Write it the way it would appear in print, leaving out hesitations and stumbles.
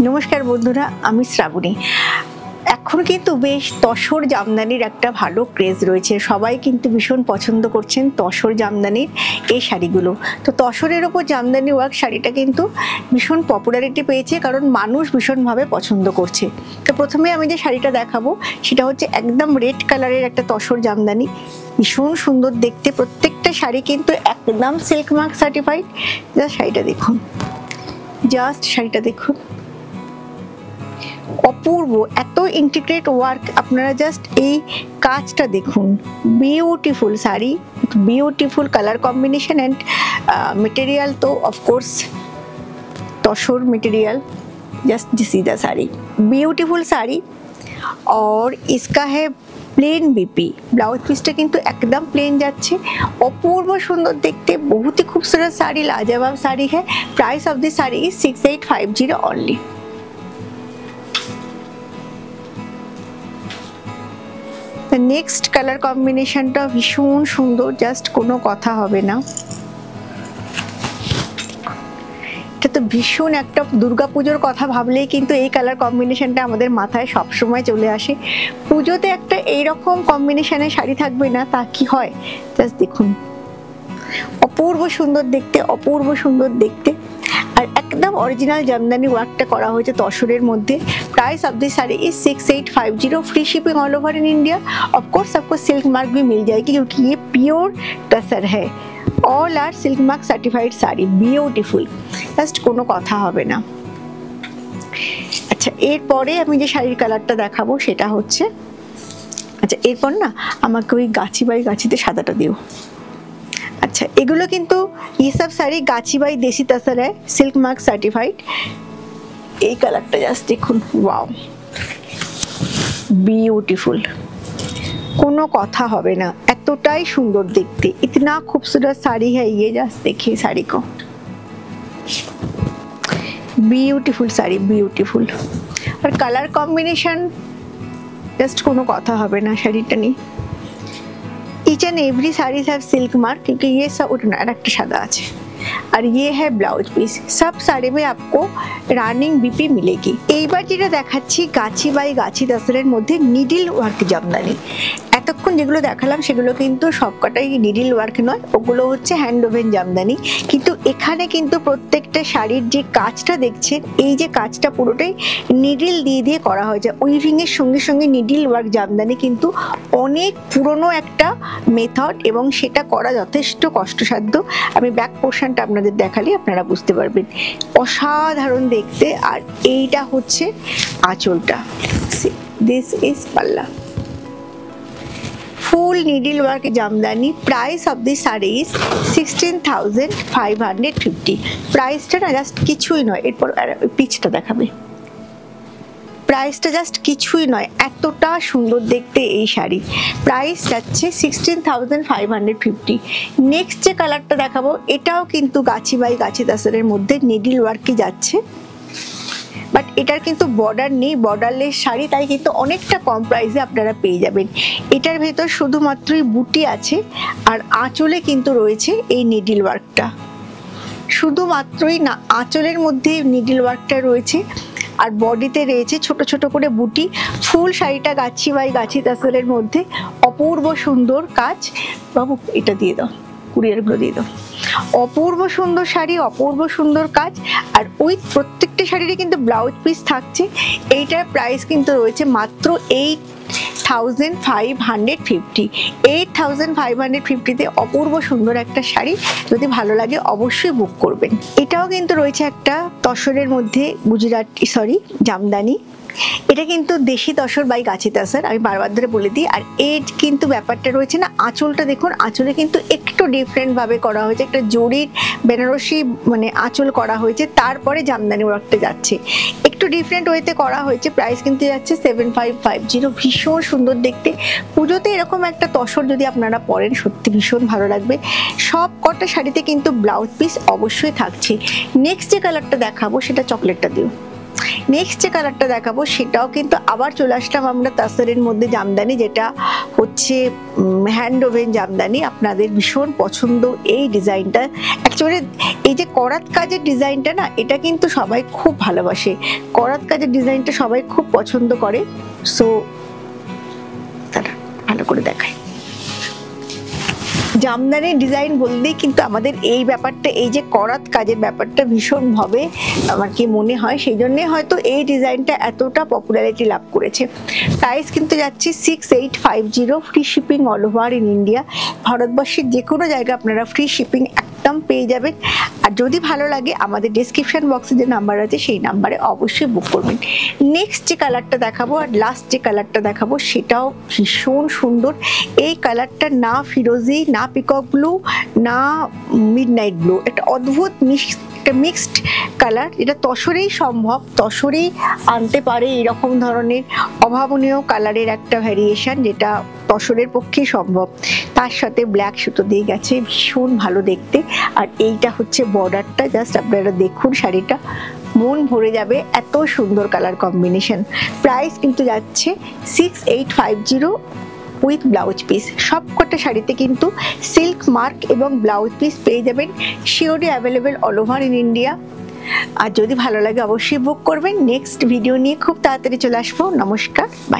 নমস্কার বন্ধুরা, আমি শ্রাবণী। এখন কিন্তু বেশ তসর জামদানির একটা ভালো ক্রেজ রয়েছে, সবাই কিন্তু ভীষণ পছন্দ করছেন তসর জামদানির এই শাড়িগুলো। তো তসরের ওপর জামদানি ওয়ার্ক শাড়িটা কিন্তু ভীষণ পপুলারিটি পেয়েছে, কারণ মানুষ ভীষণভাবে পছন্দ করছে। তো প্রথমে আমি যে শাড়িটা দেখাবো সেটা হচ্ছে একদম রেড কালারের একটা তসর জামদানি, ভীষণ সুন্দর দেখতে। প্রত্যেকটা শাড়ি কিন্তু একদম সিল্ক মার্ক সার্টিফাইড। জাস্ট শাড়িটা দেখুন, শাড়িটা দেখুন, অপূর্ব, এত ইন্টিগ্রেট ওয়ার্ক। আপনারা জাস্ট এই কাজটা দেখুন, beautiful sari, beautiful colour combination and material तो of course tussar material. Just this is the sari, beautiful sari. और इसका है प्लेन बीपी, ब्लाउज पीसটা কিন্তু একদম প্লেন যাচ্ছে, অপূর্ব সুন্দর দেখতে, बहुत ही खूबसूरत साड़ी, लाजवाब साड़ी है। Price of this sari is 6850 only. Next colour कॉम्बिनेशनটা ভীষণ সুন্দর, জাস্ট কোনো কথা হবে না। এটা তো ভীষণ একটা দুর্গাপূজার কথা ভাবলেই কিন্তু এই কালার কম্বিনেশনটা আমাদের মাথায় সব সময় চলে আসে। পুজোতে একটা এইরকম কম্বিনেশনের শাড়ি থাকবে না, তা কি হয়? জাস্ট দেখুন, অপূর্ব সুন্দর দেখতে, অপূর্ব সুন্দর দেখতে। আর একদম অরিজিনাল জামদানি ওয়ার্কটা করা হয়েছে তসরের মধ্যে। Price of this sari is 6850, free shipping all over in India. Of course आपको सिल्क मार्क भी मिल जाएगी, क्योंकि ये प्योर टसर है। All are silk mark certified sari, beautiful, just কোনো কথা হবে না। আচ্ছা, এরপরে আমি যে শাড়ির কালারটা দেখাবো সেটা হচ্ছে, আচ্ছা এরপর না আমাকে ওই গাছি বাই গাছিতে সাদাটা দিও। अच्छा, एगुलो किन्तु ये सब साड़ी गाची बाई देसी तसर है, सिल्क मार्क सर्टिफाइड। এই কালারটা জাস্ট দেখুন, ওয়াও, বিউটিফুল, কোনো কথা হবে না, এতটাই সুন্দর দেখতে। इतना खूबसूरत साड़ी है ये, जस्ट देखिए साड़ी को, ब्यूटीफुल साड़ी, ब्यूटीफुल। और कलर कॉम्बिनेशन जस्ट কোনো কথা হবে না শাড়িটা নিয়ে। Each and every sarees have silk mark, क्योंकि ये सब उठना रखते सादा আছে। और ये है ब्लाउज पीस, सब साड़ी में आपको রানিং বিপি মিলেगी। এইবার যেটা দেখাচ্ছি গাছি বাই গাছি তসরের মধ্যে নিডল ওয়ার্ক জামদানি। এতক্ষণ যেগুলো দেখালাম সেগুলো কিন্তু সবকটাই নিডল ওয়ার্ক নয়, ওগুলো হচ্ছে হ্যান্ড ওভেন জামদানি। কিন্তু এখানে কিন্তু প্রত্যেকটা শাড়ির যে কাজটা দেখছেন, এই যে কাজটা পুরোটাই নিডল দিয়ে দিয়ে করা হয়েছে। উইভিং এর সঙ্গে সঙ্গে নিডল ওয়ার্ক জামদানি কিন্তু অনেক পুরনো একটা মেথড, এবং সেটা করা যথেষ্ট কষ্টসাধ্য। আমি ব্যাক পোর্শনটা আপনাদের দেখালে আপনারা বুঝতে পারবেন, অসাধারণ দেখতে। আর এইটা হচ্ছে আঁচলটা, দিস ইজ পাল্লা, full needle work Jamdani. Price of this sari is 16,550। প্রাইসটা না জাস্ট কিছুই নয়, এরপর পিচটা দেখাবে। প্রাইসটা জাস্ট কিছুই নয়, এতটা সুন্দর দেখতে এই শাড়ি। প্রাইস যাচ্ছে 16,550। নেক্সট যে কালারটা দেখাবো এটাও কিন্তু গাছি বাই গাছি তসরের মধ্যে নিডল ওয়ার্কই যাচ্ছে, বাট এটার কিন্তু বর্ডার নেই, বর্ডারলেস শাড়ি, তাই কিন্তু অনেকটা কম প্রাইসে আপনারা পেয়ে যাবেন। এটার ভেতর শুধুমাত্রই বুটি আছে, আর আঁচলে কিন্তু রয়েছে এই নিডল ওয়ার্কটা। শুধুমাত্রই না, আঁচলের মধ্যে নিডল ওয়ার্কটা রয়েছে, আর বডিতে রয়েছে ছোট ছোট করে বুটি। ফুল শাড়িটা গাছি বাই গাছি তসরের মধ্যে, অপূর্ব সুন্দর কাজ। বাবু এটা দিয়ে দাও, কুরিয়ারগুলো দিয়ে দাও। অপূর্ব সুন্দর শাড়ি, অপূর্ব সুন্দর কাজ। আর ওই প্রত্যেকটা শাড়িরই কিন্তু ব্লাউজ পিস থাকছে। এইটার প্রাইস কিন্তু রয়েছে মাত্র 8,550। 8,550-তে অপূর্ব সুন্দর একটা শাড়ি, যদি ভালো লাগে অবশ্যই বুক করবেন। এটাও কিন্তু রয়েছে একটা তসরের মধ্যে জামদানি। এটা কিন্তু দেশি তসর বাই গাছি তসর, আমি বারবার ধরে বলে দিই। আর এর কিন্তু ব্যাপারটা রয়েছে না, আঁচলটা দেখুন, আঁচলে কিন্তু একটু ডিফারেন্ট ভাবে করা হয়েছে, একটা জরির বেনারসি মানে আঁচল করা হয়েছে, তারপরে জামদানি ওয়ার্কটা যাচ্ছে, একটু ডিফারেন্ট ওয়েতে করা হয়েছে। প্রাইস কিন্তু যাচ্ছে 7550। ভীষণ সুন্দর দেখতে। পুজোতে এরকম একটা তসর যদি আপনারা পরেন, সত্যি ভীষণ ভালো লাগবে। সব কটা শাড়িতে কিন্তু ব্লাউজ পিস অবশ্যই থাকছে। নেক্সট যে কালারটা দেখাবো সেটা চকলেটটা দিও, নেক্সট যে কালারটা দেখাবো সেটাও কিন্তু আবার চলে আসলাম আমরা তাসরের মধ্যে জামদানি, যেটা হচ্ছে হ্যান্ড ওভেন জামদানি। আপনাদের ভীষণ পছন্দ এই ডিজাইনটা। অ্যাকচুয়ালি এই যে করাত কাজের ডিজাইনটা না, এটা কিন্তু সবাই খুব ভালোবাসে, করাত কাজের ডিজাইনটা সবাই খুব পছন্দ করে। সো ভালো করে দেখায়, জামদানির ডিজাইন বললেই কিন্তু আমাদের এই ব্যাপারটা, এই যে করাত কাজের ব্যাপারটা ভীষণভাবে আমার কি মনে হয়, সেই জন্যে হয়তো এই ডিজাইনটা এতটা পপুলারিটি লাভ করেছে। প্রাইস কিন্তু যাচ্ছে 6850, free shipping all over in India. ভারতবর্ষের যে কোনো জায়গায় আপনারা ফ্রি শিপিং একদম পেয়ে যাবেন। আর যদি ভালো লাগে আমাদের ডেসক্রিপশন বক্সে যে নাম্বার আছে সেই নাম্বারে অবশ্যই বুক করবেন। নেক্সট যে কালারটা দেখাবো আর লাস্ট যে কালারটা দেখাবো সেটাও ভীষণ সুন্দর। এই কালারটা না ফিরোজি, না পিকক ব্লু, না মিডনাইট ব্লু, একটা অদ্ভুত মিক্সড কালার, যেটা তসরেই সম্ভব, তসরেই আনতে পারে এরকম ধরনের অভাবনীয় কালারের একটা ভ্যারিয়েশন, যেটা তসরের পক্ষেই সম্ভব। তার সাথে ব্ল্যাক সুতো দিয়ে গেছে, ভীষণ ভালো দেখতে। আর এইটা হচ্ছে বর্ডারটা, জাস্ট আপনারা দেখুন, শাড়িটা মন ভরে যাবে, এত সুন্দর কালার কম্বিনেশন। প্রাইস কিন্তু যাচ্ছে 6850 উইথ ব্লাউজ পিস। সবকটা শাড়িতে কিন্তু সিল্ক মার্ক এবং ব্লাউজ পিস পেয়ে যাবেন, surely available all over in India. আর যদি ভালো লাগে অবশ্যই বুক করবেন। নেক্সট ভিডিও নিয়ে খুব তাড়াতাড়ি চলে আসবো। নমস্কার, বাই।